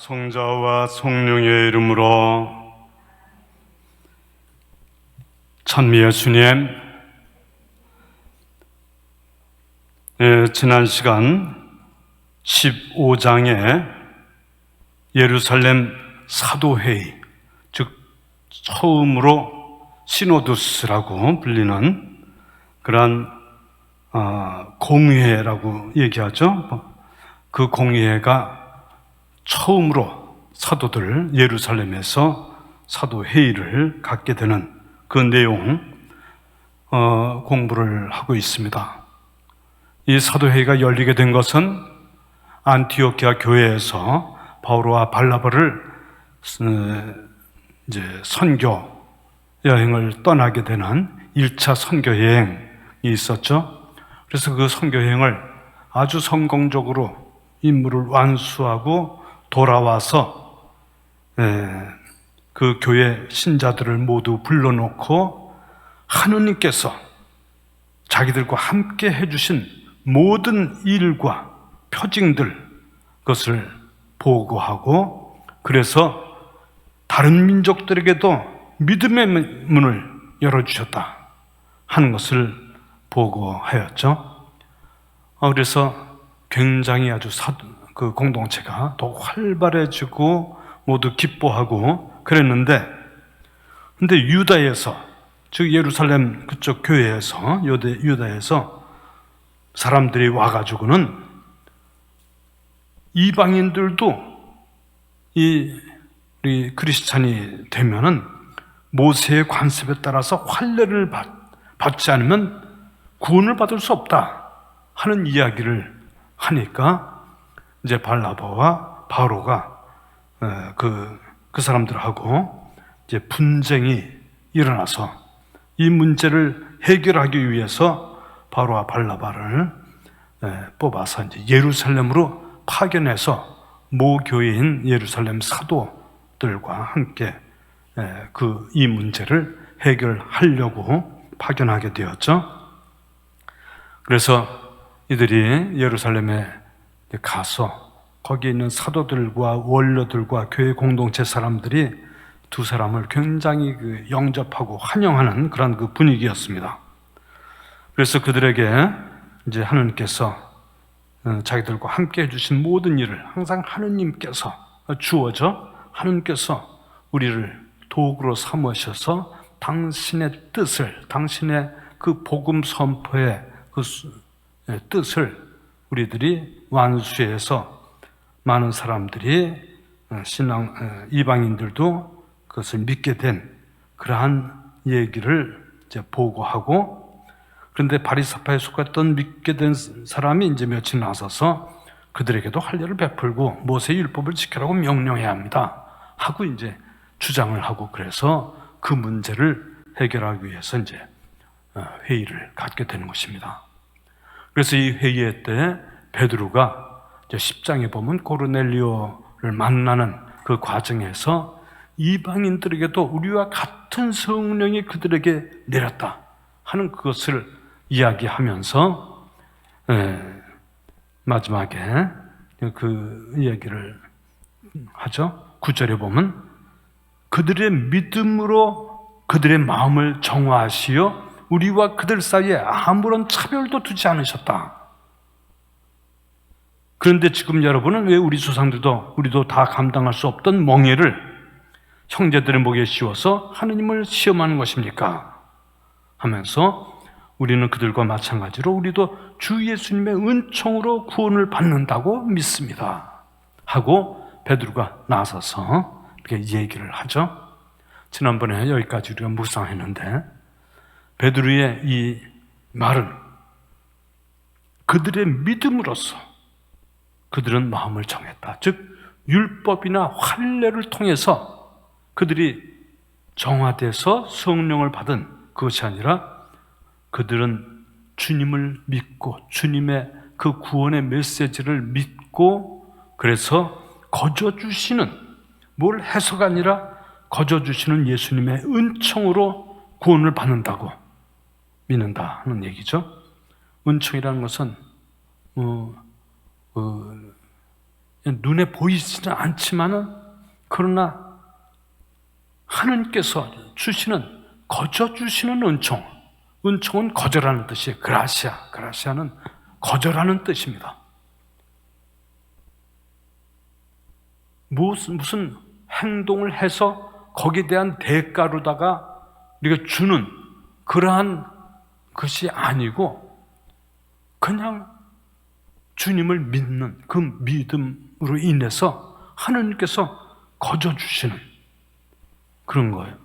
성자와 성령의 이름으로. 찬미 예수님, 지난 시간 15장에 예루살렘 사도회의, 즉 처음으로 시노두스라고 불리는 그러한 공의회라고 얘기하죠. 그 공의회가 처음으로 사도들 예루살렘에서 사도회의를 갖게 되는 그 내용 공부를 하고 있습니다. 이 사도회의가 열리게 된 것은 안티오키아 교회에서 바울과 발나바를 이제 선교 여행을 떠나게 되는 1차 선교 여행이 있었죠. 그래서 그 선교 여행을 아주 성공적으로 임무를 완수하고 돌아와서 그 교회 신자들을 모두 불러놓고 하느님께서 자기들과 함께 해주신 모든 일과 표징들, 그것을 보고하고, 그래서 다른 민족들에게도 믿음의 문을 열어주셨다 하는 것을 보고하였죠. 그래서 굉장히 아주 그 공동체가 더 활발해지고 모두 기뻐하고 그랬는데, 근데 유다에서, 즉 예루살렘 그쪽 교회에서, 유다에서 사람들이 와가지고는 이방인들도 우리 크리스찬이 되면은 모세의 관습에 따라서 할례를 받지 않으면 구원을 받을 수 없다 하는 이야기를 하니까 이제 발나바와 바로가 그 사람들하고 이제 분쟁이 일어나서 이 문제를 해결하기 위해서 바로와 발나바를 뽑아서 이제 예루살렘으로 파견해서 모교회인 예루살렘 사도들과 함께 이 문제를 해결하려고 파견하게 되었죠. 그래서 이들이 예루살렘에 가서 거기에 있는 사도들과 원로들과 교회 공동체 사람들이 두 사람을 굉장히 영접하고 환영하는 그런 그 분위기였습니다. 그래서 그들에게 이제 하느님께서 자기들과 함께 해주신 모든 일을 항상 하느님께서 주어져 하느님께서 우리를 도구로 삼으셔서 당신의 뜻을, 당신의 그 복음 선포의 그 뜻을 우리들이 완수해서 많은 사람들이 이방인들도 그것을 믿게 된 그러한 얘기를 이제 보고하고, 그런데 바리새파에 속했던 믿게 된 사람이 이제 며칠 나서서 그들에게도 할례를 베풀고 모세의 율법을 지키라고 명령해야 합니다 하고 이제 주장을 하고, 그래서 그 문제를 해결하기 위해서 이제 회의를 갖게 되는 것입니다. 그래서 이 회의 때 베드로가 10장에 보면 고르넬리오를 만나는 그 과정에서 이방인들에게도 우리와 같은 성령이 그들에게 내렸다 하는 그것을 이야기하면서 마지막에 그 이야기를 하죠. 9절에 보면 그들의 믿음으로 그들의 마음을 정화하시어 우리와 그들 사이에 아무런 차별도 두지 않으셨다. 그런데 지금 여러분은 왜 우리 조상들도 우리도 다 감당할 수 없던 멍에를 형제들의 목에 씌워서 하느님을 시험하는 것입니까? 하면서 우리는 그들과 마찬가지로 우리도 주 예수님의 은총으로 구원을 받는다고 믿습니다 하고 베드로가 나서서 이렇게 얘기를 하죠. 지난번에 여기까지 우리가 묵상했는데, 베드로의 이 말은 그들의 믿음으로써 그들은 마음을 정했다. 즉 율법이나 할례를 통해서 그들이 정화돼서 성령을 받은 그것이 아니라 그들은 주님을 믿고 주님의 그 구원의 메시지를 믿고, 그래서 거저주시는, 뭘 해서가 아니라 거저주시는 예수님의 은총으로 구원을 받는다고 믿는다 하는 얘기죠. 은총이라는 것은 눈에 보이지는 않지만은 그러나 하나님께서 주시는 거저 주시는 은총은 거저라는 뜻이에요. 그라시아는 거저라는 뜻입니다. 무슨 행동을 해서 거기에 대한 대가로다가 우리가 주는 그러한 것이 아니고 그냥 주님을 믿는 그 믿음으로 인해서 하나님께서 거저 주시는 그런 거예요.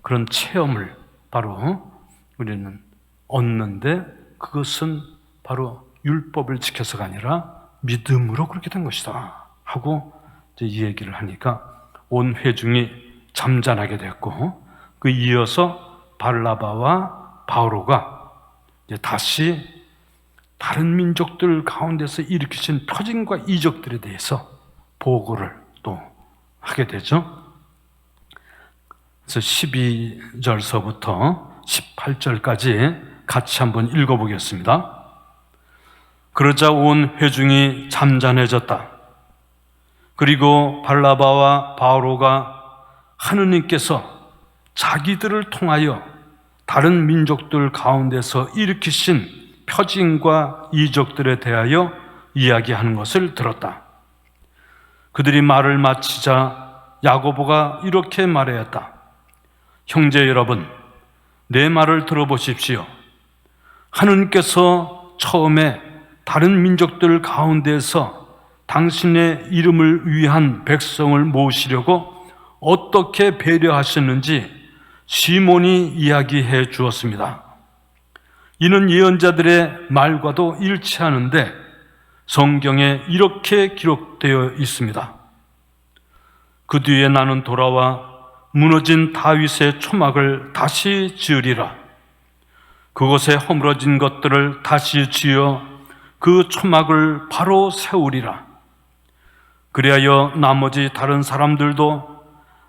그런 체험을 바로 우리는 얻는데 그것은 바로 율법을 지켜서가 아니라 믿음으로 그렇게 된 것이다 하고 이제 이 얘기를 하니까 온 회중이 잠잠하게 됐고 그 이어서 바르나바와 바오로가 이제 다시 다른 민족들 가운데서 일으키신 표징과 이적들에 대해서 보고를 또 하게 되죠. 그래서 12절서부터 18절까지 같이 한번 읽어보겠습니다. 그러자 온 회중이 잠잠해졌다. 그리고 바르나바와 바오로가 하느님께서 자기들을 통하여 다른 민족들 가운데서 일으키신 표징과 이적들에 대하여 이야기하는 것을 들었다. 그들이 말을 마치자 야고보가 이렇게 말하였다. 형제 여러분, 내 말을 들어보십시오. 하느님께서 처음에 다른 민족들 가운데서 당신의 이름을 위한 백성을 모으시려고 어떻게 배려하셨는지 시몬이 이야기해 주었습니다. 이는 예언자들의 말과도 일치하는데 성경에 이렇게 기록되어 있습니다. 그 뒤에 나는 돌아와 무너진 다윗의 초막을 다시 지으리라. 그곳에 허물어진 것들을 다시 지어 그 초막을 바로 세우리라. 그리하여 나머지 다른 사람들도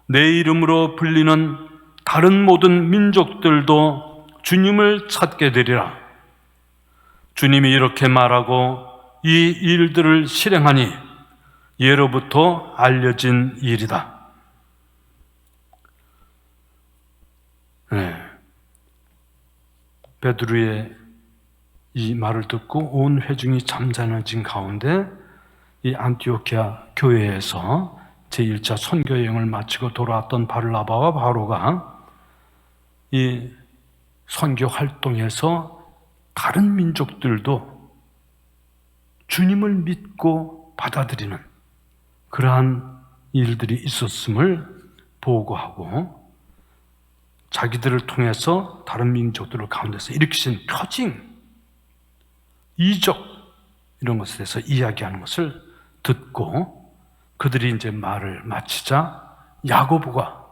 내 이름으로 불리는 다른 모든 민족들도 주님을 찾게 되리라. 주님이 이렇게 말하고 이 일들을 실행하니 예로부터 알려진 일이다. 베드로의 이 말을 듣고 온 회중이 잠잠해진 가운데 이 안티오키아 교회에서 제1차 선교 여행을 마치고 돌아왔던 바르나바와 바오로가 이 선교 활동에서 다른 민족들도 주님을 믿고 받아들이는 그러한 일들이 있었음을 보고하고 자기들을 통해서 다른 민족들 가운데서 일으키신 표징, 이적 이런 것에 대해서 이야기하는 것을 듣고 그들이 이제 말을 마치자 야고보가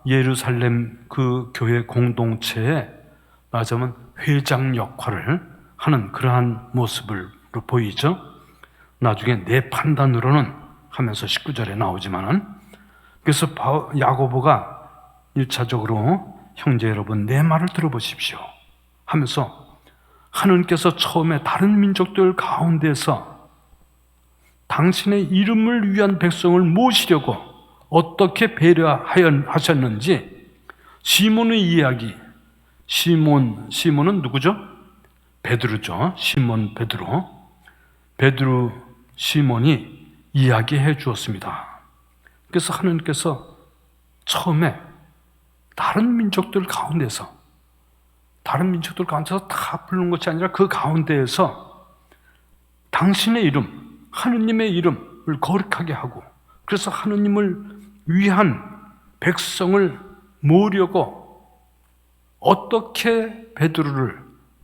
예루살렘 그 교회 공동체에 말하자면 회장 역할을 하는 그러한 모습을 보이죠. 나중에 내 판단으로는 하면서 19절에 나오지만은 그래서 야고보가 1차적으로 형제 여러분 내 말을 들어보십시오 하면서 하느님께서 처음에 다른 민족들 가운데서 당신의 이름을 위한 백성을 모시려고 어떻게 배려하셨는지 시몬의 이야기, 시몬은 누구죠? 베드로죠. 시몬 베드로 시몬이 이야기해 주었습니다. 그래서 하느님께서 처음에 다른 민족들 가운데서 다 부르는 것이 아니라 그 가운데에서 당신의 이름, 하느님의 이름을 거룩하게 하고 그래서 하느님을 위한 백성을 모으려고 어떻게 베드로를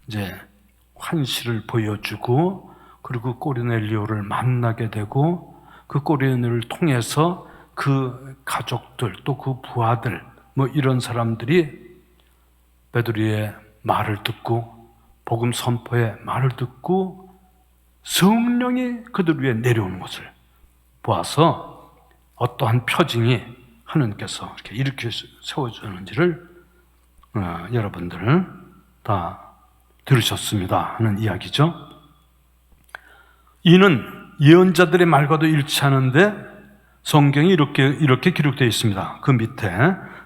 이제 환시를 보여주고 그리고 고르넬리오를 만나게 되고 그 고르넬리오를 통해서 그 가족들 또 그 부하들 뭐 이런 사람들이 베드로의 말을 듣고 복음 선포의 말을 듣고 성령이 그들 위에 내려오는 것을 보아서 어떠한 표징이 하느님께서 이렇게 일으켜 세워주는지를 여러분들 다 들으셨습니다 하는 이야기죠. 이는 예언자들의 말과도 일치하는데 성경이 이렇게 기록되어 있습니다. 그 밑에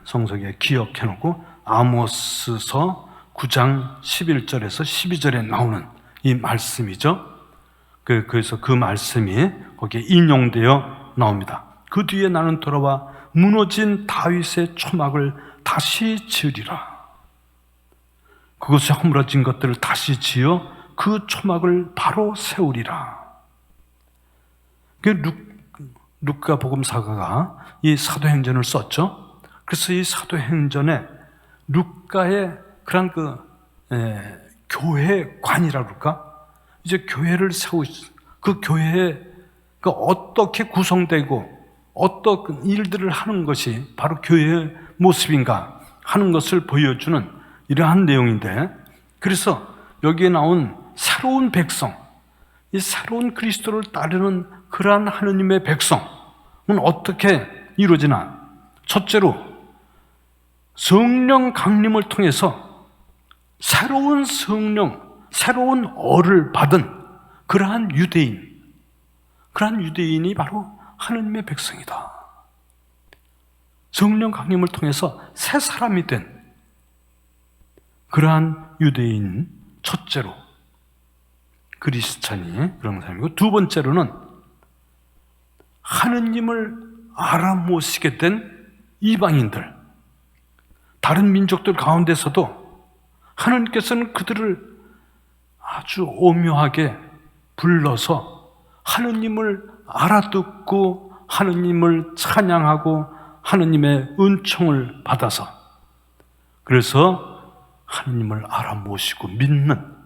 성서에 기억해놓고 아모스서 9장 11절에서 12절에 나오는 이 말씀이죠. 그래서 그 말씀이 거기에 인용되어 나옵니다. 그 뒤에 나는 돌아와 무너진 다윗의 초막을 다시 지으리라. 그것이 허물어진 것들을 다시 지어 그 초막을 바로 세우리라. 루카 복음사가가 이 사도행전을 썼죠. 그래서 이 사도행전에 루카의 그런 교회관이라 그럴까? 이제 교회를 세우고 그 교회가 어떻게 구성되고 어떤 일들을 하는 것이 바로 교회의 모습인가 하는 것을 보여주는 이러한 내용인데, 그래서 여기에 나온 새로운 백성, 이 새로운 그리스도를 따르는 그러한 하느님의 백성은 어떻게 이루어지나? 첫째로 성령 강림을 통해서 새로운 성령, 새로운 어를 받은 그러한 유대인이 바로 하느님의 백성이다. 성령 강림을 통해서 새 사람이 된 그러한 유대인, 첫째로 그리스찬이 그런 사람이고, 두 번째로는 하느님을 알아모시게 된 이방인들, 다른 민족들 가운데서도 하나님께서는 그들을 아주 오묘하게 불러서 하느님을 알아듣고 하느님을 찬양하고 하느님의 은총을 받아서, 그래서 하느님을 알아모시고 믿는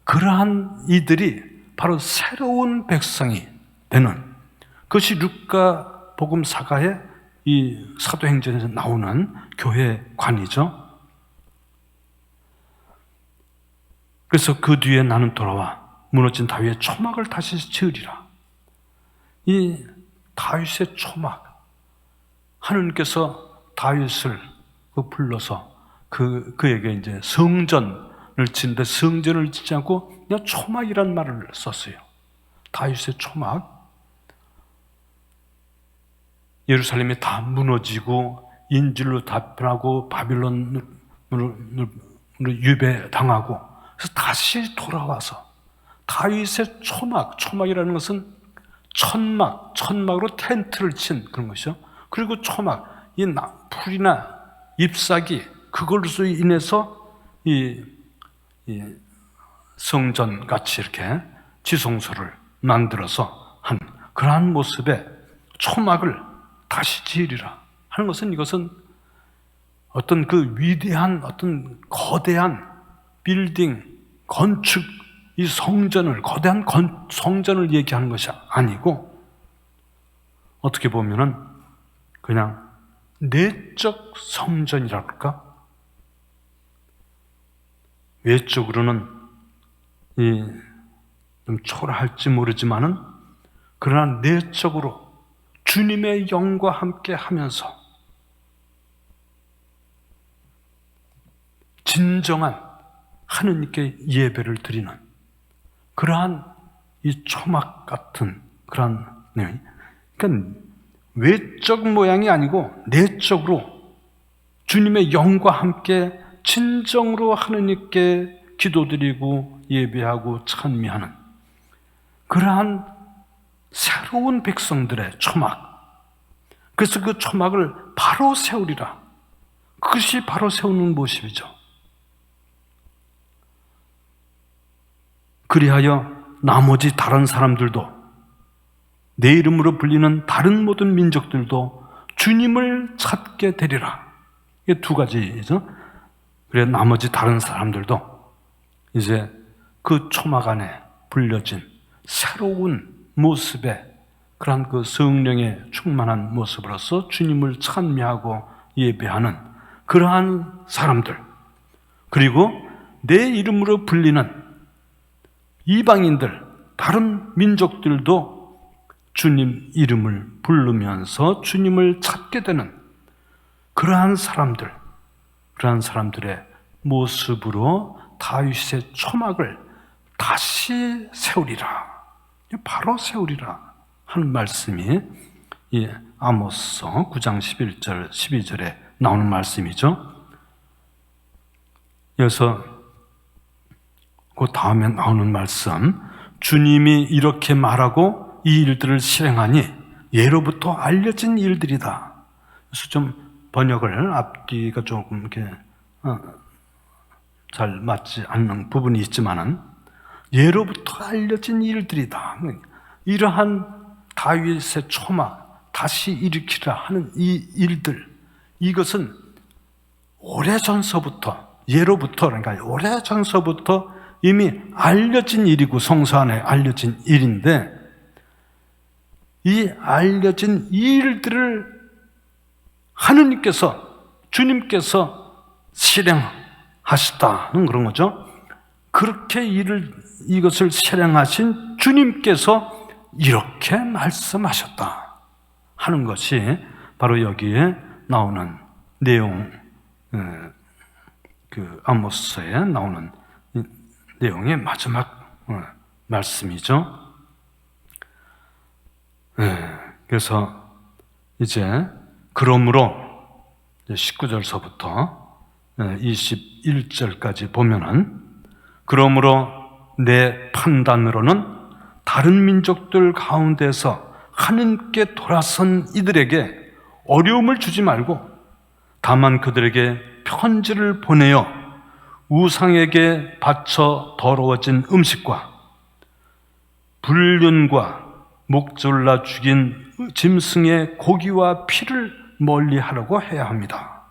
그러한 이들이 바로 새로운 백성이 되는 그것이 루카 복음사가의 이 사도행전에서 나오는 교회관이죠. 그래서 그 뒤에 나는 돌아와 무너진 다윗의 초막을 다시 지으리라. 이 다윗의 초막, 하느님께서 다윗을 불러서 그에게 이제 성전을 짓는데, 성전을 짓지 않고 그냥 초막이란 말을 썼어요. 다윗의 초막. 예루살렘이 다 무너지고 인질로 다 변하고 바빌론으로 유배당하고, 그래서 다시 돌아와서 다윗의 초막이라는 것은 천막으로 텐트를 친 그런 것이죠. 그리고 초막, 이 풀이나 잎사귀, 그걸로 인해서 이 성전 같이 이렇게 지성소를 만들어서 한 그러한 모습의 초막을 다시 지으리라 하는 것은, 이것은 어떤 그 위대한 어떤 거대한 빌딩, 건축, 이 성전을, 거대한 성전을 얘기하는 것이 아니고, 어떻게 보면은 그냥 내적 성전이라 그럴까? 외적으로는 좀 초라할지 모르지만은, 그러나 내적으로 주님의 영과 함께 하면서 진정한 하느님께 예배를 드리는 그러한 이 초막 같은 그러한 내용이, 그러니까 외적 모양이 아니고 내적으로 주님의 영과 함께 진정으로 하느님께 기도드리고 예배하고 찬미하는 그러한 새로운 백성들의 초막. 그래서 그 초막을 바로 세우리라. 그것이 바로 세우는 모습이죠. 그리하여 나머지 다른 사람들도, 내 이름으로 불리는 다른 모든 민족들도 주님을 찾게 되리라. 이게 두 가지죠. 그래, 나머지 다른 사람들도 이제 그 초막 안에 불려진 새로운 모습의 그런 그 성령의 충만한 모습으로서 주님을 찬미하고 예배하는 그러한 사람들, 그리고 내 이름으로 불리는 이방인들, 다른 민족들도 주님 이름을 부르면서 주님을 찾게 되는 그러한 사람들, 그러한 사람들의 모습으로 다윗의 초막을 다시 세우리라. 바로 세우리라 하는 말씀이 이 아모스서 9장 11절 12절에 나오는 말씀이죠. 그래서 그 다음에 나오는 말씀, 주님이 이렇게 말하고 이 일들을 실행하니 예로부터 알려진 일들이다. 그래서 좀 번역을 앞뒤가 조금 이렇게 잘 맞지 않는 부분이 있지만은 예로부터 알려진 일들이다. 이러한 다윗의 초막 다시 일으키라 하는 이 일들, 이것은 오래전서부터, 예로부터, 그러니까 오래전서부터 이미 알려진 일이고 성서 안에 알려진 일인데, 이 알려진 일들을 하느님께서, 주님께서 실행하시다는 그런 거죠. 그렇게 이것을 실행하신 주님께서 이렇게 말씀하셨다 하는 것이 바로 여기에 나오는 내용, 그 아모스에 나오는 내용의 마지막 말씀이죠. 그래서 이제 그러므로 19절서부터 21절까지 보면은, 그러므로 내 판단으로는 다른 민족들 가운데서 하느님께 돌아선 이들에게 어려움을 주지 말고 다만 그들에게 편지를 보내어 우상에게 바쳐 더러워진 음식과 불륜과 목졸라 죽인 짐승의 고기와 피를 멀리하라고 해야 합니다.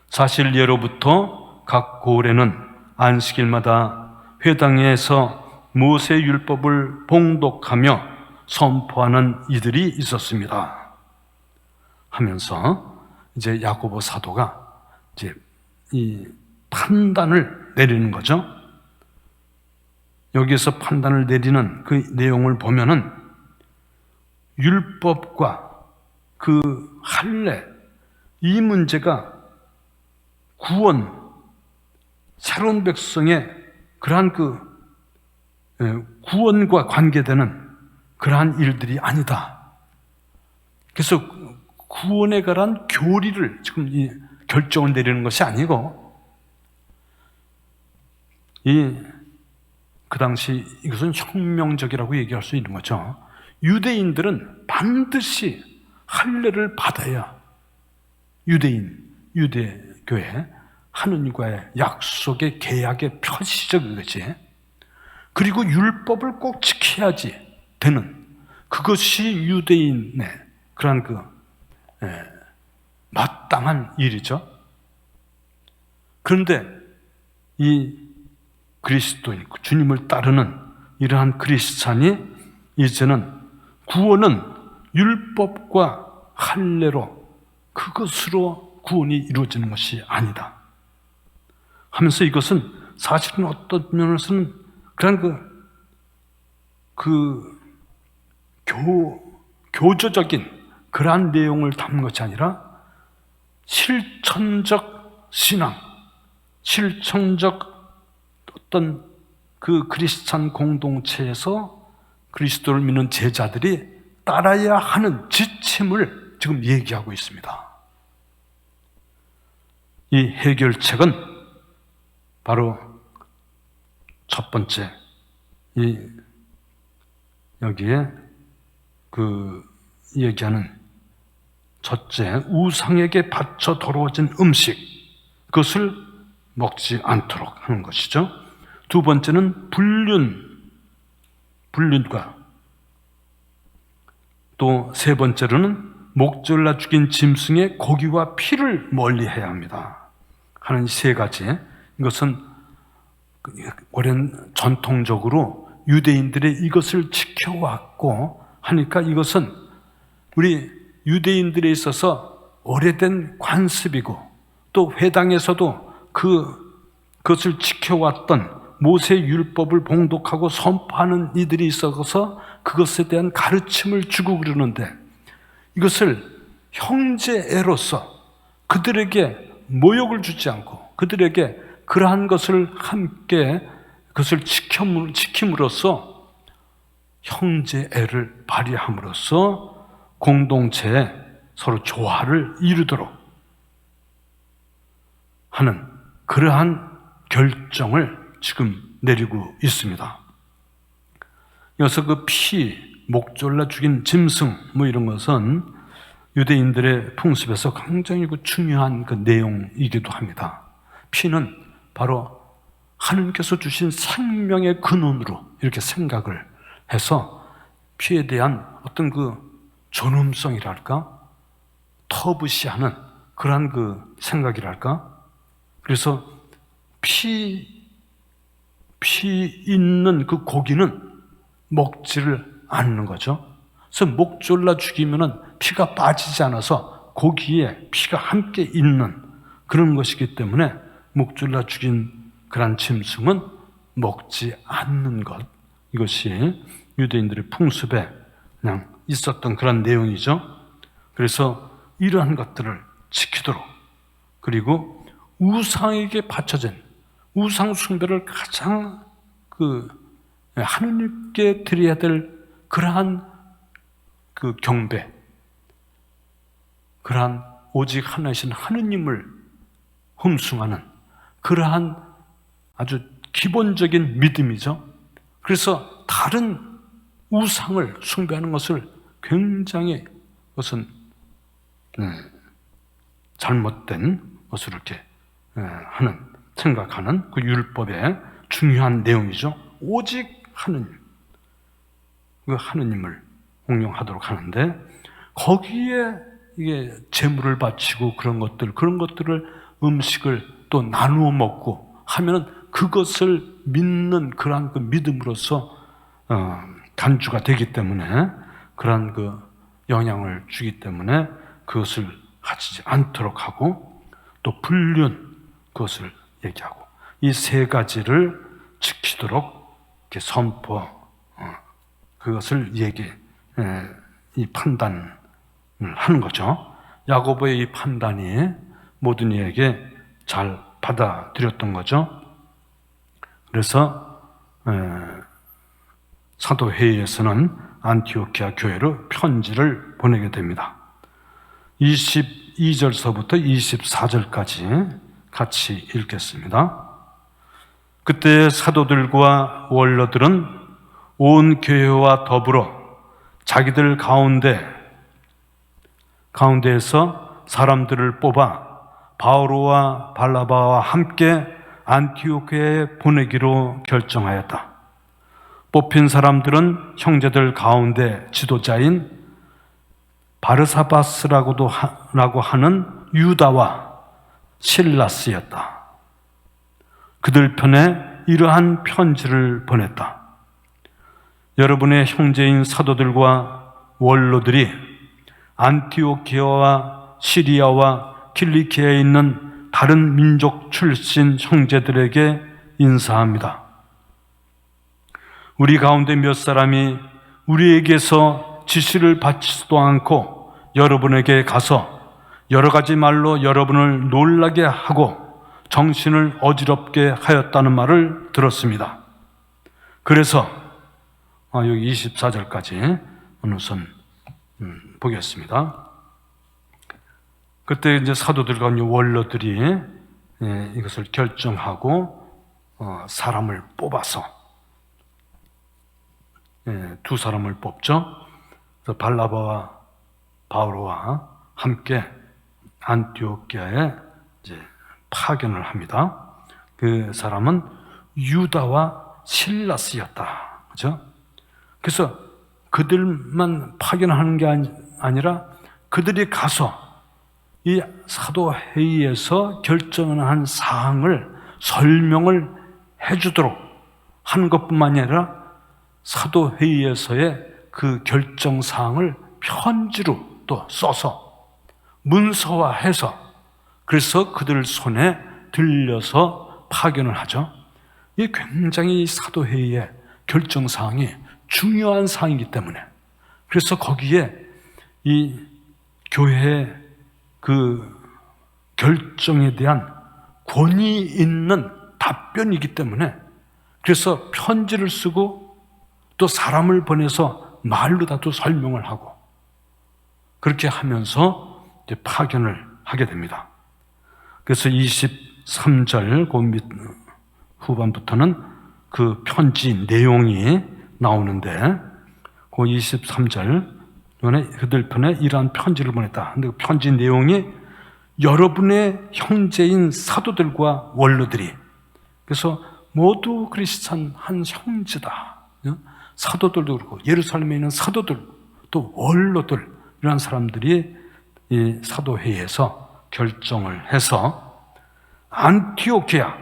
사실 예로부터 각 고을에는 안식일마다 회당에서 모세 율법을 봉독하며 선포하는 이들이 있었습니다. 하면서 이제 야고보 사도가 이제 이 판단을 내리는 거죠. 여기에서 판단을 내리는 그 내용을 보면은 율법과 그 할례, 이 문제가 구원, 새로운 백성의 그러한 그 구원과 관계되는 그러한 일들이 아니다. 그래서 구원에 관한 교리를 지금 이 결정을 내리는 것이 아니고, 그 당시 이것은 혁명적이라고 얘기할 수 있는 거죠. 유대인들은 반드시 할례를 받아야 유대교회 하느님과의 약속의 계약의 표시적인 거지. 그리고 율법을 꼭 지켜야지 되는, 그것이 유대인의 그러한 마땅한 일이죠. 그런데 이 그리스도인, 주님을 따르는 이러한 크리스찬이 이제는 구원은 율법과 할례로, 그것으로 구원이 이루어지는 것이 아니다 하면서, 이것은 사실은 어떤 면에서는 그런 교조적인 그러한 내용을 담은 것이 아니라 실천적 신앙, 실천적 어떤 그 크리스찬 공동체에서 그리스도를 믿는 제자들이 따라야 하는 지침을 지금 얘기하고 있습니다. 이 해결책은 바로 첫 번째, 여기에 얘기하는 첫째, 우상에게 바쳐 더러워진 음식, 그것을 먹지 않도록 하는 것이죠. 두 번째는 불륜과, 또 세 번째로는 목졸라 죽인 짐승의 고기와 피를 멀리해야 합니다 하는 세 가지, 이것은 오랜 전통적으로 유대인들이 이것을 지켜왔고 하니까, 이것은 우리 유대인들에 있어서 오래된 관습이고, 또 회당에서도 그것을 지켜왔던 모세 율법을 봉독하고 선포하는 이들이 있어서 그것에 대한 가르침을 주고 그러는데, 이것을 형제애로서 그들에게 모욕을 주지 않고 그들에게 그러한 것을 함께 그것을 지킴으로써 형제애를 발휘함으로써 공동체에 서로 조화를 이루도록 하는 그러한 결정을 지금 내리고 있습니다. 여기서 그 피, 목 졸라 죽인 짐승 이런 것은 유대인들의 풍습에서 굉장히 중요한 그 내용이기도 합니다. 피는 바로 하느님께서 주신 생명의 근원으로 이렇게 생각을 해서 피에 대한 어떤 그 존엄성이랄까? 터부시하는 그러한 그 생각이랄까? 그래서 피 있는 그 고기는 먹지를 않는 거죠. 그래서 목 졸라 죽이면은 피가 빠지지 않아서 고기에 피가 함께 있는 그런 것이기 때문에 목 졸라 죽인 그런 짐승은 먹지 않는 것. 이것이 유대인들의 풍습에 그냥 있었던 그런 내용이죠. 그래서 이러한 것들을 지키도록, 그리고 우상에게 바쳐진 우상 숭배를 가장 하느님께 드려야 될 그러한 그 경배, 그러한 오직 하나이신 하느님을 흠숭하는 그러한 아주 기본적인 믿음이죠. 그래서 다른 우상을 숭배하는 것을 굉장히 그것은 잘못된 것으로 이렇게 생각하는 그 율법의 중요한 내용이죠. 오직 하느님, 그 하느님을 공경하도록 하는데 거기에 이게 제물을 바치고 그런 것들을 음식을 또 나누어 먹고 하면은 그것을 믿는 그러한 그 믿음으로서 간주가 되기 때문에 그러한 그 영향을 주기 때문에 그것을 하지 않도록 하고 또 불륜 그것을 얘기하고 이 세 가지를 지키도록 이렇게 선포 그것을 이 판단을 하는 거죠. 야고보의 이 판단이 모든 이에게 잘 받아들였던 거죠. 그래서 사도회의에서는 안티오키아 교회로 편지를 보내게 됩니다. 22절서부터 24절까지 같이 읽겠습니다. 그때 사도들과 원로들은 온 교회와 더불어 자기들 가운데에서 사람들을 뽑아 바오로와 발나바와 함께 안티오키아에 보내기로 결정하였다. 뽑힌 사람들은 형제들 가운데 지도자인 바르사바스라고 하는 유다와 실라스였다. 그들 편에 이러한 편지를 보냈다. 여러분의 형제인 사도들과 원로들이 안티오키아와 시리아와 킬리키아에 있는 다른 민족 출신 형제들에게 인사합니다. 우리 가운데 몇 사람이 우리에게서 지시를 받지도 않고 여러분에게 가서 여러 가지 말로 여러분을 놀라게 하고 정신을 어지럽게 하였다는 말을 들었습니다. 그래서 여기 24절까지 우선 보겠습니다. 그때 이제 사도들과 원로들이 이것을 결정하고 사람을 뽑아서 두 사람을 뽑죠. 그래서 발나바와 바오로와 함께 안티오키아에 이제 파견을 합니다. 그 사람은 유다와 실라스였다. 그죠? 그래서 그들만 파견하는 게 아니라 그들이 가서 이 사도회의에서 결정한 사항을 설명을 해주도록 하는 것뿐만이 아니라 사도회의에서의 그 결정 사항을 편지로 또 써서 문서화해서 그래서 그들 손에 들려서 파견을 하죠. 이게 굉장히 사도회의의 결정 사항이 중요한 사항이기 때문에 그래서 거기에 이 교회의 그 결정에 대한 권위 있는 답변이기 때문에 그래서 편지를 쓰고 또 사람을 보내서 말로다도 설명을 하고 그렇게 하면서 이제 파견을 하게 됩니다. 그래서 23절 그 후반부터는 그 편지 내용이 나오는데 그 23절 그들 편에 이러한 편지를 보냈다. 근데 그 편지 내용이 여러분의 형제인 사도들과 원로들이, 그래서 모두 크리스찬 한 형제다. 사도들도 그렇고 예루살렘에 있는 사도들 또 원로들 이런 사람들이 이 사도회의에서 결정을 해서 안티오키아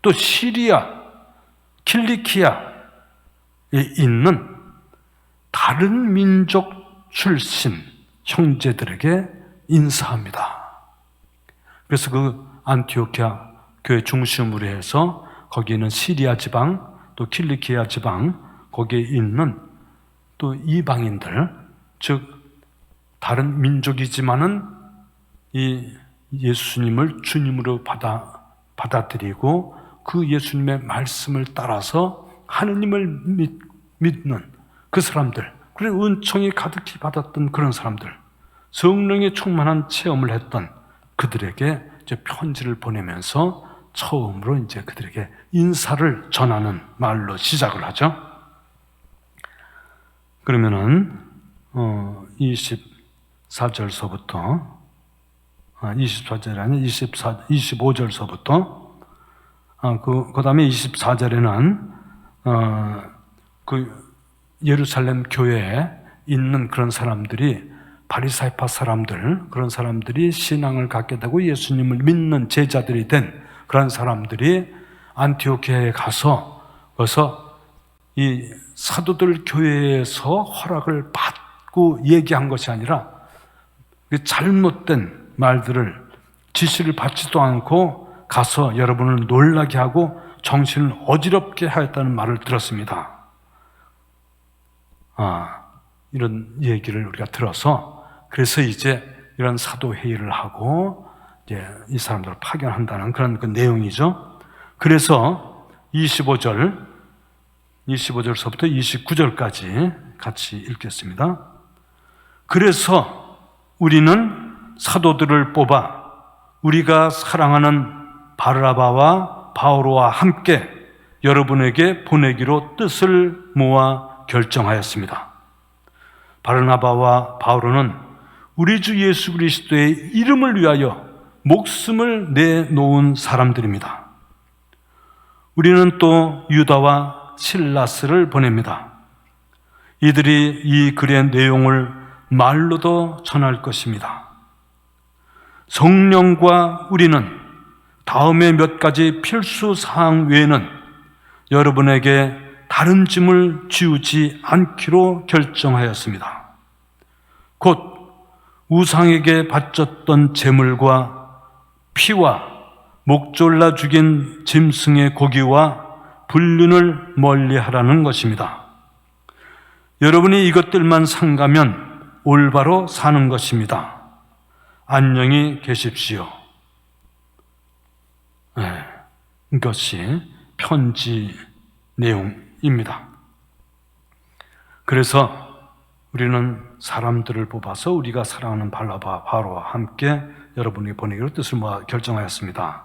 또 시리아 킬리키아에 있는 다른 민족 출신 형제들에게 인사합니다. 그래서 그 안티오키아 교회 중심으로 해서 거기 있는 시리아 지방 또 킬리키아 지방 거기에 있는 또 이방인들, 즉 다른 민족이지만은 이 예수님을 주님으로 받아들이고 그 예수님의 말씀을 따라서 하느님을 믿는 그 사람들, 그리고 은총이 가득히 받았던 그런 사람들, 성령에 충만한 체험을 했던 그들에게 이제 편지를 보내면서 처음으로 이제 그들에게 인사를 전하는 말로 시작을 하죠. 그러면은 24절서부터 24절이 아니라 25절서부터 그 다음에 24절에는 그 예루살렘 교회에 있는 그런 사람들이 바리사이파 사람들, 그런 사람들이 신앙을 갖게 되고 예수님을 믿는 제자들이 된 그런 사람들이 안티오키아에 가서 그래서 이 사도들 교회에서 허락을 받고 얘기한 것이 아니라 잘못된 말들을 지시를 받지도 않고 가서 여러분을 놀라게 하고 정신을 어지럽게 하였다는 말을 들었습니다. 이런 얘기를 우리가 들어서 그래서 이제 이런 사도회의를 하고 이제 이 사람들을 파견한다는 그런 그 내용이죠. 그래서 25절서부터 29절까지 같이 읽겠습니다. 그래서 우리는 사도들을 뽑아 우리가 사랑하는 바르나바와 바오로와 함께 여러분에게 보내기로 뜻을 모아 결정하였습니다. 바르나바와 바오로는 우리 주 예수 그리스도의 이름을 위하여 목숨을 내놓은 사람들입니다. 우리는 또 유다와 실라스를 보냅니다. 이들이 이 글의 내용을 말로도 전할 것입니다. 성령과 우리는 다음에 몇 가지 필수 사항 외에는 여러분에게 다른 짐을 지우지 않기로 결정하였습니다. 곧 우상에게 바쳤던 제물과 피와 목 졸라 죽인 짐승의 고기와 불륜을 멀리하라는 것입니다. 여러분이 이것들만 삼가면 올바로 사는 것입니다. 안녕히 계십시오. 이것이 편지 내용입니다. 그래서 우리는 사람들을 뽑아서 우리가 사랑하는 바르나바, 바오로와 함께 여러분에게 보내기로 뜻을 모아 결정하였습니다.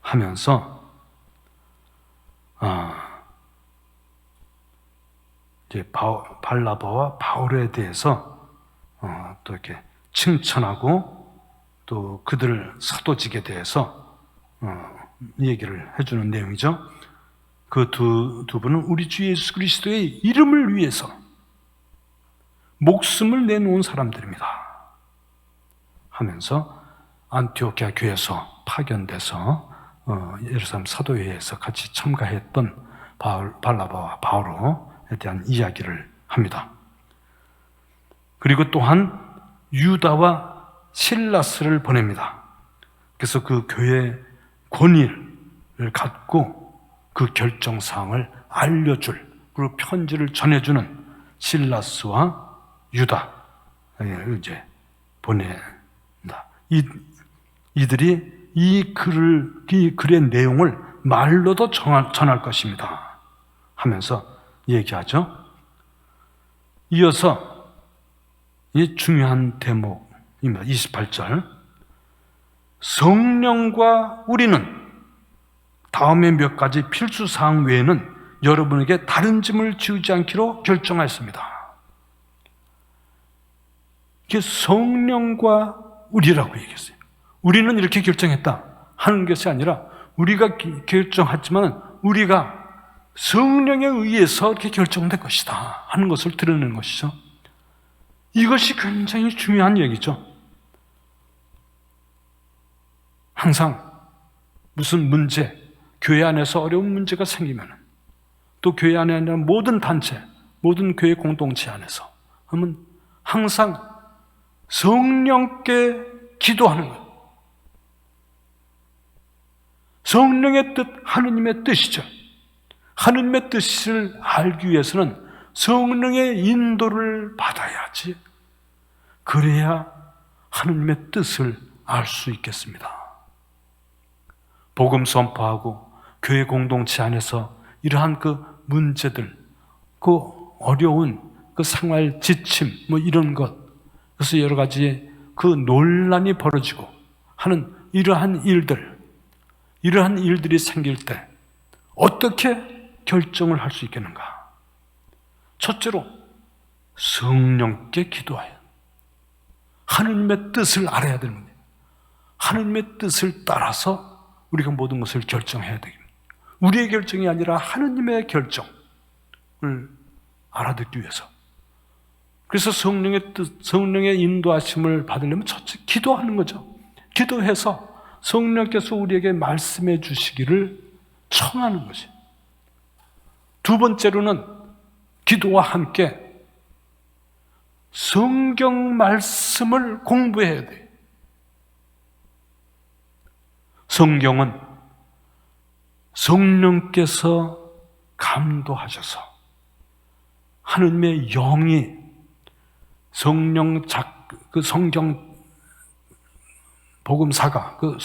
하면서 이제 바르나바와 바오로에 대해서 또 이렇게 칭찬하고 또 그들 사도직에 대해서 얘기를 해주는 내용이죠. 그 두 분은 우리 주 예수 그리스도의 이름을 위해서 목숨을 내놓은 사람들입니다. 하면서 안티오키아 교회에서 파견돼서 예루살렘 사도회의에서 같이 참가했던 바르나바와 바오로에 대한 이야기를 합니다. 그리고 또한 유다와 실라스를 보냅니다. 그래서 그 교회의 권위를 갖고 그 결정사항을 알려줄, 그리고 편지를 전해주는 실라스와 유다를 이제 보낸다. 이들이 이 글의 내용을 말로도 전할 것입니다. 하면서 얘기하죠. 이어서 이 중요한 대목입니다. 28절. 성령과 우리는 다음에 몇 가지 필수사항 외에는 여러분에게 다른 짐을 지우지 않기로 결정하였습니다. 이게 성령과 우리라고 얘기했어요. 우리는 이렇게 결정했다 하는 것이 아니라 우리가 결정했지만 우리가 성령에 의해서 이렇게 결정된 것이다 하는 것을 드러내는 것이죠. 이것이 굉장히 중요한 얘기죠. 항상 무슨 문제, 교회 안에서 어려운 문제가 생기면 또 교회 안에 아니라 모든 단체, 모든 교회 공동체 안에서 하면 항상 성령께 기도하는 것. 성령의 뜻, 하느님의 뜻이죠. 하느님의 뜻을 알기 위해서는 성령의 인도를 받아야지. 그래야 하느님의 뜻을 알 수 있겠습니다. 복음 선포하고 교회 공동체 안에서 이러한 그 문제들, 그 어려운 그 생활 지침, 뭐 이런 것, 그래서 여러 가지 그 논란이 벌어지고 하는 이러한 일들이 생길 때 어떻게 결정을 할 수 있겠는가? 첫째로 성령께 기도하여 하느님의 뜻을 알아야 되는 거예요. 하느님의 뜻을 따라서 우리가 모든 것을 결정해야 됩니다. 우리의 결정이 아니라 하느님의 결정을 알아듣기 위해서. 그래서 성령의 뜻, 성령의 인도하심을 받으려면 첫째 기도하는 거죠. 기도해서 성령께서 우리에게 말씀해 주시기를 청하는 것이. 두 번째로는 기도와 함께 성경 말씀을 공부해야 돼요. 성경은 성령께서 감도하셔서 하느님의 영이 그 성경 복음사가, 그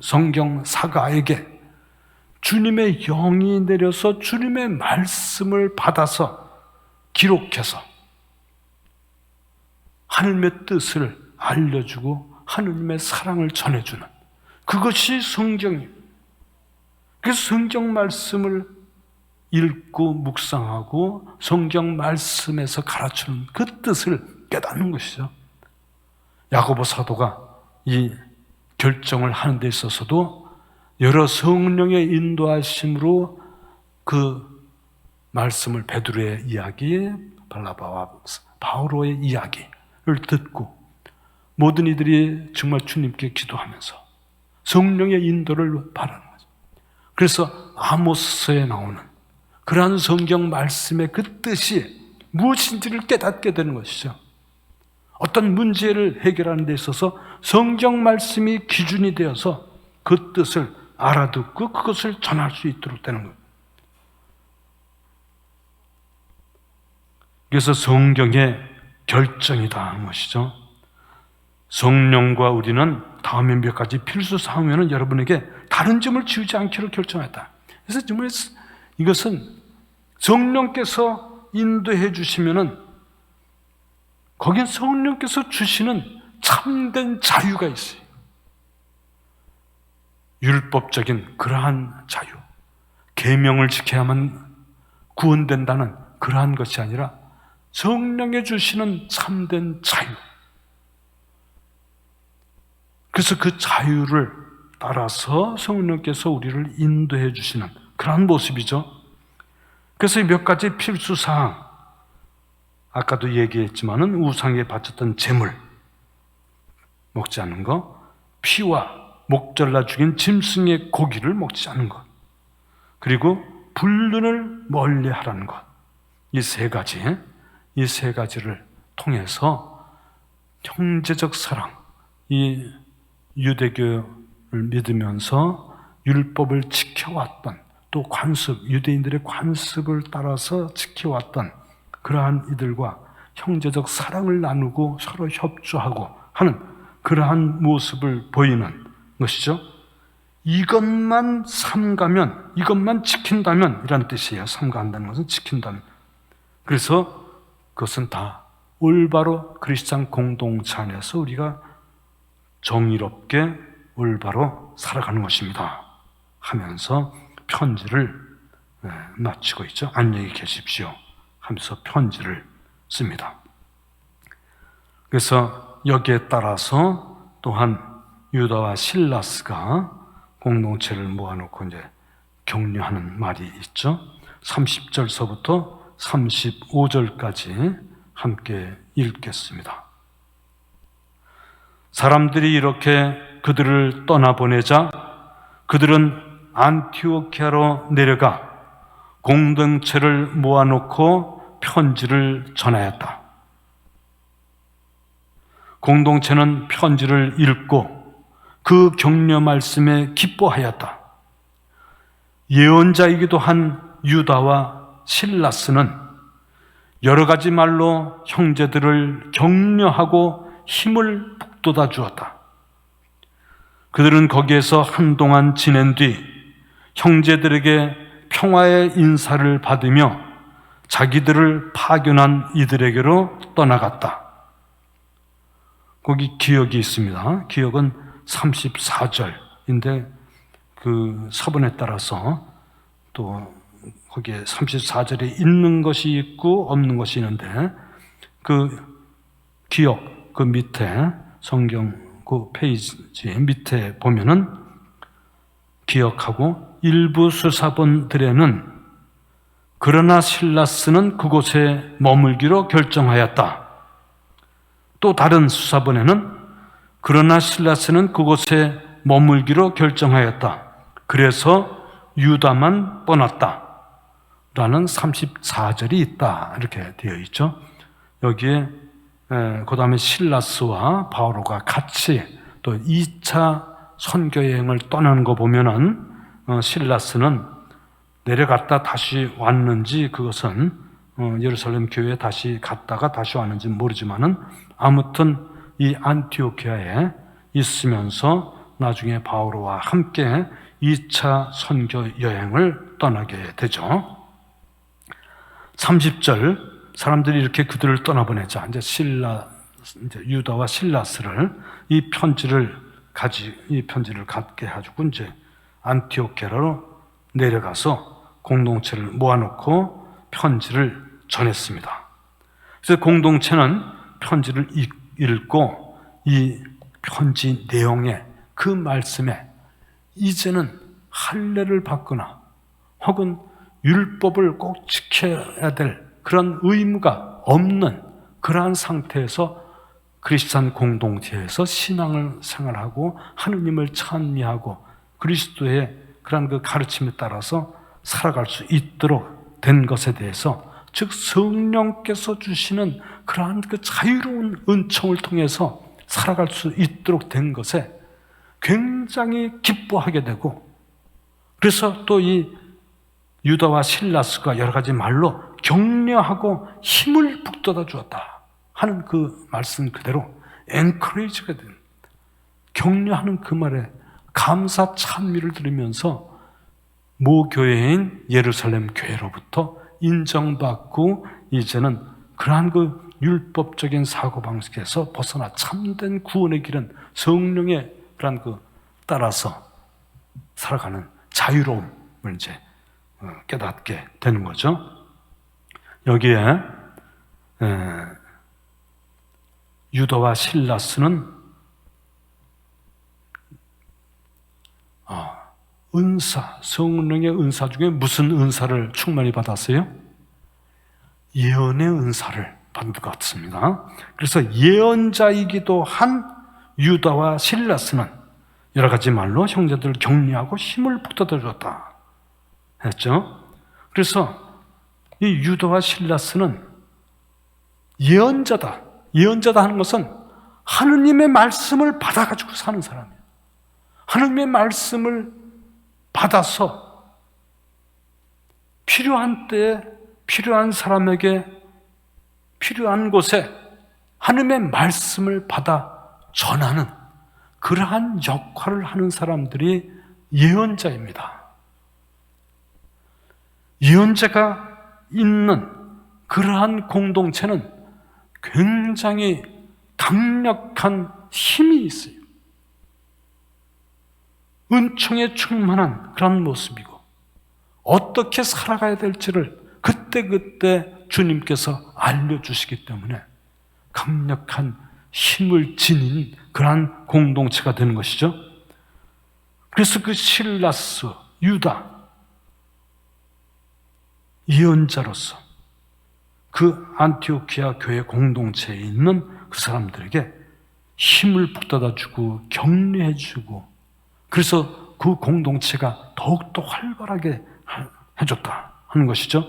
성경 사가에게 주님의 영이 내려서 주님의 말씀을 받아서 기록해서 하느님의 뜻을 알려주고 하느님의 사랑을 전해주는 그것이 성경입니다. 그래서 성경 말씀을 읽고 묵상하고 성경 말씀에서 가르치는 그 뜻을 깨닫는 것이죠. 야고보 사도가 이 결정을 하는 데 있어서도 여러 성령의 인도하심으로 그 말씀을 베드로의 이야기, 바나바와 바오로의 이야기를 듣고 모든 이들이 정말 주님께 기도하면서 성령의 인도를 바라는 거죠. 그래서 아모스서에 나오는 그러한 성경 말씀의 그 뜻이 무엇인지를 깨닫게 되는 것이죠. 어떤 문제를 해결하는 데 있어서 성경 말씀이 기준이 되어서 그 뜻을 알아듣고 그것을 전할 수 있도록 되는 거예요. 그래서 성경의 결정이다 하는 것이죠. 성령과 우리는 다음에 몇 가지 필수 사항에는 여러분에게 다른 점을 지우지 않기로 결정했다. 그래서 정말 이것은 성령께서 인도해 주시면은 거긴 성령께서 주시는 참된 자유가 있어요. 율법적인 그러한 자유, 계명을 지켜야만 구원된다는 그러한 것이 아니라 성령이 주시는 참된 자유. 그래서 그 자유를 따라서 성령께서 우리를 인도해 주시는 그러한 모습이죠. 그래서 몇 가지 필수사항, 아까도 얘기했지만은 우상에 바쳤던 제물 먹지 않는 것, 피와 목절라 죽인 짐승의 고기를 먹지 않는 것, 그리고 불륜을 멀리하라는 것. 이 세 가지를 통해서 형제적 사랑, 이 유대교를 믿으면서 율법을 지켜왔던 또 관습, 유대인들의 관습을 따라서 지켜왔던 그러한 이들과 형제적 사랑을 나누고 서로 협조하고 하는 그러한 모습을 보이는 것이죠. 이것만 삼가면, 이것만 지킨다면 이란 뜻이에요. 삼가한다는 것은 지킨다면. 그래서 그것은 다 올바로 크리스찬 공동체 안에서 우리가 정의롭게 올바로 살아가는 것입니다 하면서 편지를 마치고 있죠. 안녕히 계십시오 하면서 편지를 씁니다. 그래서 여기에 따라서 또한 유다와 실라스가 공동체를 모아놓고 이제 격려하는 말이 있죠. 30절서부터 35절까지 함께 읽겠습니다. 사람들이 이렇게 그들을 떠나보내자 그들은 안티오키아로 내려가 공동체를 모아놓고 편지를 전하였다. 공동체는 편지를 읽고 그 격려 말씀에 기뻐하였다. 예언자이기도 한 유다와 실라스는 여러 가지 말로 형제들을 격려하고 힘을 북돋아 주었다. 그들은 거기에서 한동안 지낸 뒤 형제들에게 평화의 인사를 받으며 자기들을 파견한 이들에게로 떠나갔다. 거기 기억이 있습니다. 기억은 34절인데 그 서본에 따라서 또 거기에 34절에 있는 것이 있고 없는 것이 있는데 그 기억 그 밑에 성경 그 페이지 밑에 보면은 기억하고 일부 수사본들에는 그러나 실라스는 그곳에 머물기로 결정하였다. 또 다른 수사본에는 그러나 실라스는 그곳에 머물기로 결정하였다. 그래서 유다만 떠났다. 라는 34절이 있다. 이렇게 되어 있죠. 여기에 그 다음에 실라스와 바오로가 같이 또 2차 선교여행을 떠나는 거 보면은 실라스는 내려갔다 다시 왔는지 그것은 예루살렘 교회에 다시 갔다가 다시 왔는지 모르지만은 아무튼 이 안티오키아에 있으면서 나중에 바오로와 함께 2차 선교 여행을 떠나게 되죠. 30절 사람들이 이렇게 그들을 떠나보내자 이제 유다와 실라스를 이 편지를 갖게 해가지고 이제 안티오키아로 내려가서 공동체를 모아놓고 편지를 전했습니다. 그래서 공동체는 편지를 읽고 이 편지 내용에 그 말씀에 이제는 할례를 받거나 혹은 율법을 꼭 지켜야 될 그런 의무가 없는 그러한 상태에서 크리스찬 공동체에서 신앙을 생활하고 하느님을 찬미하고 그리스도의 그런 그 가르침에 따라서 살아갈 수 있도록 된 것에 대해서 즉 성령께서 주시는 그러한 그 자유로운 은총을 통해서 살아갈 수 있도록 된 것에 굉장히 기뻐하게 되고 그래서 또 이 유다와 실라스가 여러 가지 말로 격려하고 힘을 북돋아 주었다 하는 그 말씀 그대로 엔커레이지가 된 격려하는 그 말에 감사 찬미를 들으면서 모 교회인 예루살렘 교회로부터 인정받고 이제는 그러한 그 율법적인 사고방식에서 벗어나 참된 구원의 길은 성령의 그러한 그 따라서 살아가는 자유로움을 이제 깨닫게 되는 거죠. 여기에 유다와 실라스는 은사, 성령의 은사 중에 무슨 은사를 충만히 받았어요? 예언의 은사를 받은 것 같습니다. 그래서 예언자이기도 한 유다와 실라스는 여러 가지 말로 형제들을 격려하고 힘을 북돋아 줬다 했죠. 그래서 이 유다와 실라스는 예언자다. 예언자다 하는 것은 하느님의 말씀을 받아가지고 사는 사람이에요. 하느님의 말씀을 받아서 필요한 때에 필요한 사람에게 필요한 곳에 하느님의 말씀을 받아 전하는 그러한 역할을 하는 사람들이 예언자입니다. 예언자가 있는 그러한 공동체는 굉장히 강력한 힘이 있어요. 은총에 충만한 그런 모습이고 어떻게 살아가야 될지를 그때그때 주님께서 알려주시기 때문에 강력한 힘을 지닌 그러한 공동체가 되는 것이죠. 그래서 그 실라스, 유다, 예언자로서 그 안티오키아 교회 공동체에 있는 그 사람들에게 힘을 북돋아주고 격려해주고 그래서 그 공동체가 더욱더 활발하게 해줬다 하는 것이죠.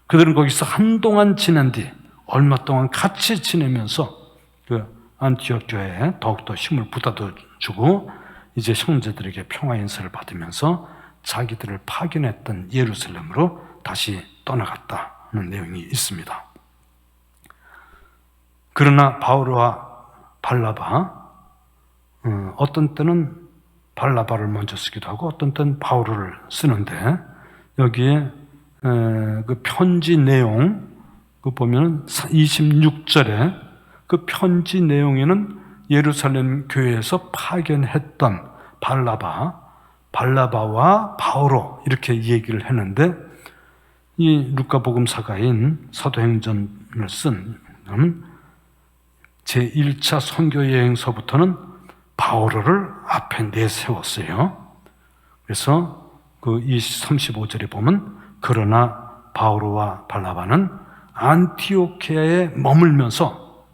그들은 거기서 한동안 지난 뒤 얼마 동안 같이 지내면서 그 안티오키아 교회에 더욱더 힘을 북돋아주고 이제 형제들에게 평화 인사를 받으면서 자기들을 파견했던 예루살렘으로 다시 떠나갔다는 내용이 있습니다. 그러나 바울과 발나바, 어떤 때는 발나바를 먼저 쓰기도 하고 어떤 때는 바울을 쓰는데 여기에 그 편지 내용 그 보면 26절에 그 편지 내용에는 예루살렘 교회에서 파견했던 발나바와 바오로 이렇게 얘기를 했는데 이 루카복음사가인 사도행전을 쓴 제1차 선교여행서부터는 바오로를 앞에 내세웠어요. 그래서 그 35절에 보면 그러나 바오로와 발나바는 안티오키아에 머물면서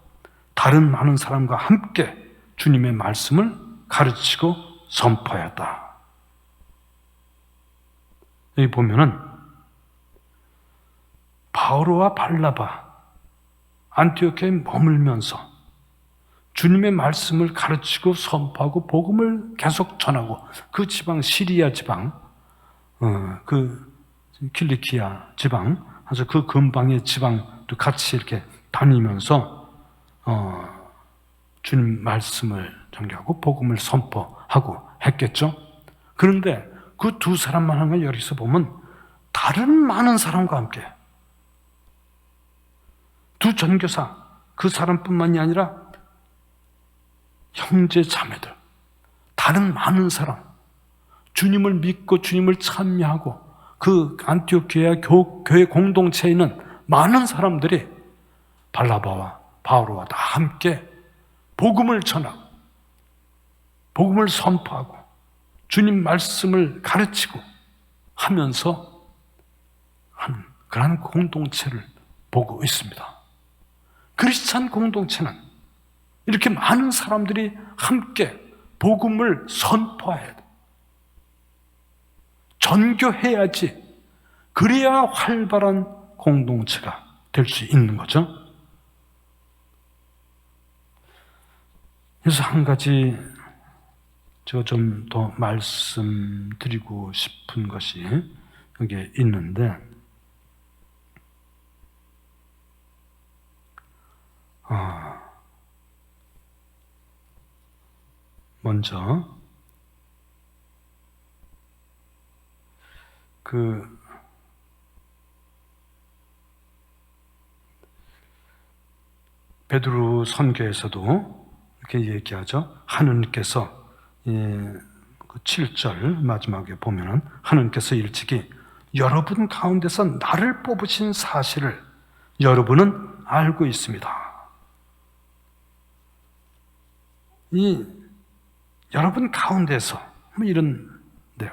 다른 많은 사람과 함께 주님의 말씀을 가르치고 선포하였다. 여기 보면은 바오로와 발나바 안티오키아에 머물면서 주님의 말씀을 가르치고 선포하고 복음을 계속 전하고 그 지방 시리아 지방, 그 킬리키아 지방, 아주 그 근방의 지방도 같이 이렇게 다니면서 주님 말씀을 전개하고 복음을 선포하고 했겠죠. 그런데 그 두 사람만 한 걸 여기서 보면 다른 많은 사람과 함께 두 전교사 그 사람뿐만이 아니라 형제 자매들 다른 많은 사람 주님을 믿고 주님을 찬미하고 그 안티오키아 교회 공동체에 있는 많은 사람들이 발나바와 바오로와 다 함께 복음을 전하고 복음을 선포하고 주님 말씀을 가르치고 하면서 하는 그런 공동체를 보고 있습니다. 크리스찬 공동체는 이렇게 많은 사람들이 함께 복음을 선포해야 돼. 전교해야지. 그래야 활발한 공동체가 될 수 있는 거죠. 그래서 한 가지 제가 좀 더 말씀드리고 싶은 것이 여기에 있는데 먼저 그 베드로 선교에서도 이렇게 얘기하죠. 하느님께서 그 7절 마지막에 보면은 하느님께서 일찍이 여러분 가운데서 나를 뽑으신 사실을 여러분은 알고 있습니다. 이 여러분 가운데서 뭐 이런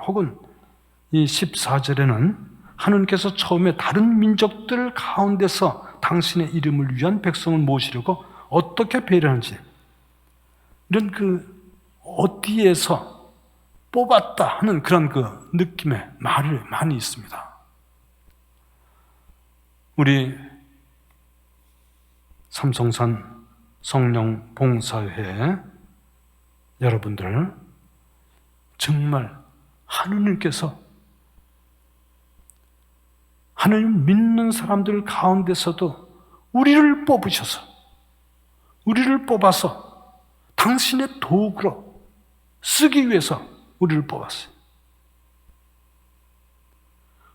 혹은 이 14절에는 하느님께서 처음에 다른 민족들 가운데서 당신의 이름을 위한 백성을 모시려고 어떻게 배려하는지 이런 그 어디에서 뽑았다 하는 그런 그 느낌의 말이 많이 있습니다. 우리 삼성산 성령 봉사회 여러분들 정말 하느님께서 하나님 믿는 사람들 가운데서도 우리를 뽑으셔서 우리를 뽑아서 당신의 도구로 쓰기 위해서 우리를 뽑았어요.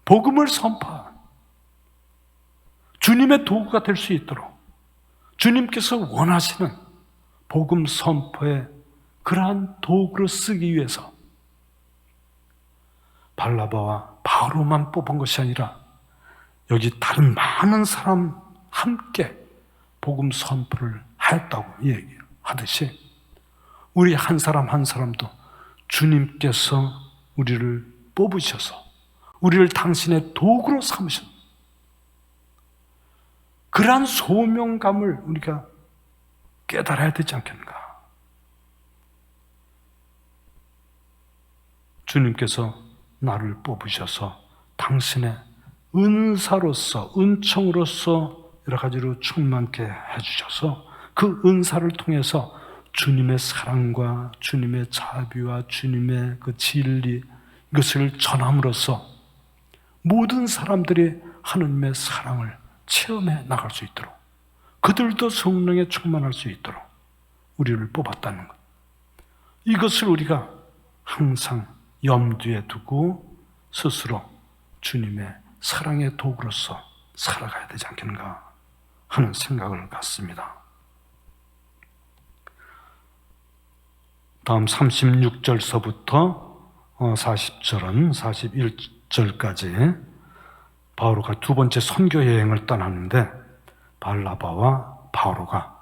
복음을 선포한 주님의 도구가 될 수 있도록 주님께서 원하시는 복음 선포의 그러한 도구로 쓰기 위해서 바르나바와 바오로만 뽑은 것이 아니라 여기 다른 많은 사람 함께 복음 선포를 하였다고 얘기하듯이 우리 한 사람 한 사람도 주님께서 우리를 뽑으셔서 우리를 당신의 도구로 삼으신 그러한 소명감을 우리가 깨달아야 되지 않겠는가? 주님께서 나를 뽑으셔서 당신의 은사로서, 은총으로서 여러 가지로 충만케 해주셔서 그 은사를 통해서 주님의 사랑과 주님의 자비와 주님의 그 진리 이것을 전함으로써 모든 사람들이 하나님의 사랑을 체험해 나갈 수 있도록 그들도 성령에 충만할 수 있도록 우리를 뽑았다는 것. 이것을 우리가 항상 염두에 두고 스스로 주님의 사랑의 도구로서 살아가야 되지 않겠는가 하는 생각을 갖습니다. 다음 36절서부터 40절은 41절까지 바오로가 두 번째 선교 여행을 떠났는데 바르나바와 바오로가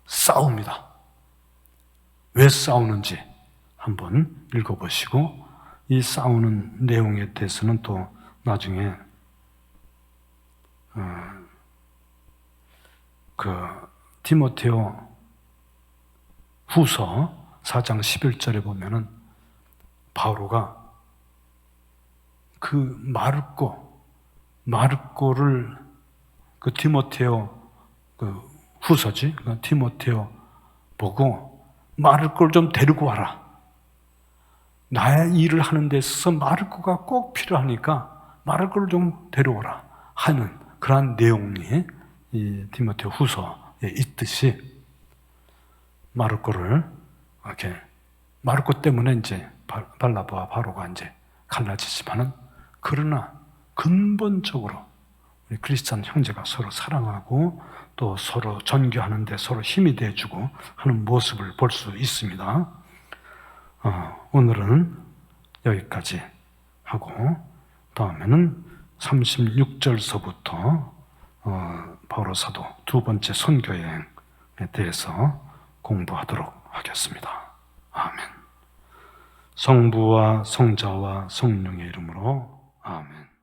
싸웁니다. 왜 싸우는지 한번 읽어보시고 이 싸우는 내용에 대해서는 또 나중에 디모데오 후서 4장 11절에 보면은 바오로가 그 마르코를 그 디모데오 그 후서지 그 디모데오 보고 마르코를 좀 데리고 와라. 나의 일을 하는 데 있어서 마르코가 꼭 필요하니까 마르코를 좀 데려오라 하는 그러한 내용이 이 디모데오 후서에 있듯이 마르코를 이렇게 마르코 때문에 이제 바르나바와 바오로가 이제 갈라지지만은 그러나 근본적으로 우리 크리스찬 형제가 서로 사랑하고 또 서로 전교하는데 서로 힘이 돼주고 하는 모습을 볼 수 있습니다. 오늘은 여기까지 하고 다음에는 36절서부터 바오로 사도 두 번째 선교여행에 대해서 공부하도록 하겠습니다. 아멘. 성부와 성자와 성령의 이름으로 아멘.